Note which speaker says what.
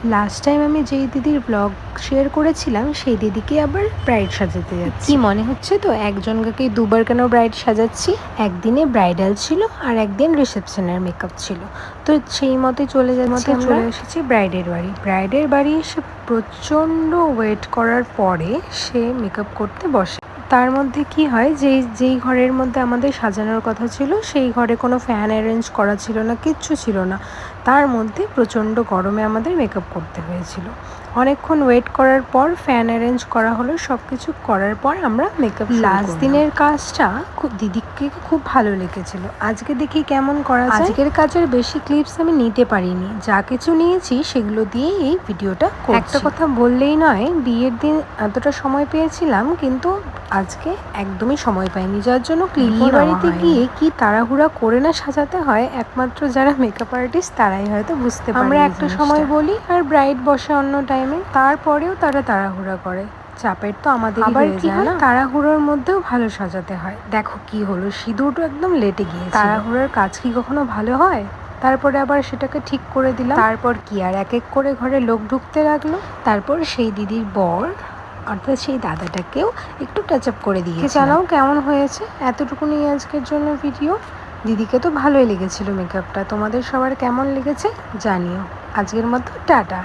Speaker 1: Last time আমি যেই দিদির ব্লগ শেয়ার করেছিলাম সেই দিদিকে আবার ব্রাইড সাজাতে যাচ্ছি। কি মনে হচ্ছে তো একজনকে দুবার কেন ব্রাইড সাজাচ্ছি? একদিনে ব্রাইডাল ছিল আর একদিন রিসেপশনের মেকআপ ছিল, তো সেই মতে চলে এসেছি ব্রাইডের বাড়ি এসে প্রচণ্ড ওয়েট করার পরে সে মেকআপ করতে বসে। তার মধ্যে কি হয়, যেই ঘরের মধ্যে আমাদের সাজানোর কথা ছিল সেই ঘরে কোনো ফ্যান অ্যারেঞ্জ করা ছিল না, কিচ্ছু ছিল না। তার মধ্যে প্রচণ্ড গরমে আমাদের মেকআপ করতে হয়েছিল। অনেকক্ষণ ওয়েট করার পর ফ্যান অ্যারেঞ্জ করা হলো, সব কিছু করার পর আমরা মেকআপ লাস্ট দিনের কাজটা দিদিকে খুব ভালো লেগেছিল। আজকে দেখি কেমন করা যায়। আজকের কাজের বেশি ক্লিপস আমি নিতে পারিনি, যা কিছু নিয়েছি সেগুলো দিয়ে এই ভিডিওটা করছি। একটা কথা বললেই নয়, বিয়ের দিন এতটা সময় পেয়েছিলাম কিন্তু আজকে একদমই সময় পাইনি, যার জন্য বিয়ে বাড়িতে গিয়ে কি তাড়াহুড়া করে না সাজাতে হয় একমাত্র যারা মেকআপ আর্টিস্ট তারাই হয়তো বুঝতে পারে। আমরা একটা সময় বলি আর ব্রাইড বসে অন্য টাইমে, তারপরেও তারা তাড়াহুড়া করে। চাপের তো আমাদের আবার কি হয়, তাড়াহুড়োর মধ্যেও ভালো সাজাতে হয়। দেখো কি হলো, সিঁদুরটা একদম লেটে গিয়েছে। তাড়াহুড়োর কাজ কি কখনো ভালো হয়? তারপরে আবার সেটাকে ঠিক করে দিলাম। তারপর কি আর এক এক করে ঘরে লোক ঢুকতে লাগলো। তারপর সেই দিদির বর অর্থাৎ সেই দাদাটাকেও একটু টাচ আপ করে দিয়েছি। জানাও কেমন হয়েছে। এতটুকুনি আজকের জন্য ভিডিও। দিদিকে তো ভালোই লেগেছিল মেকআপটা, তোমাদের সবার কেমন লেগেছে জানিও। আজকের মতো টাটা।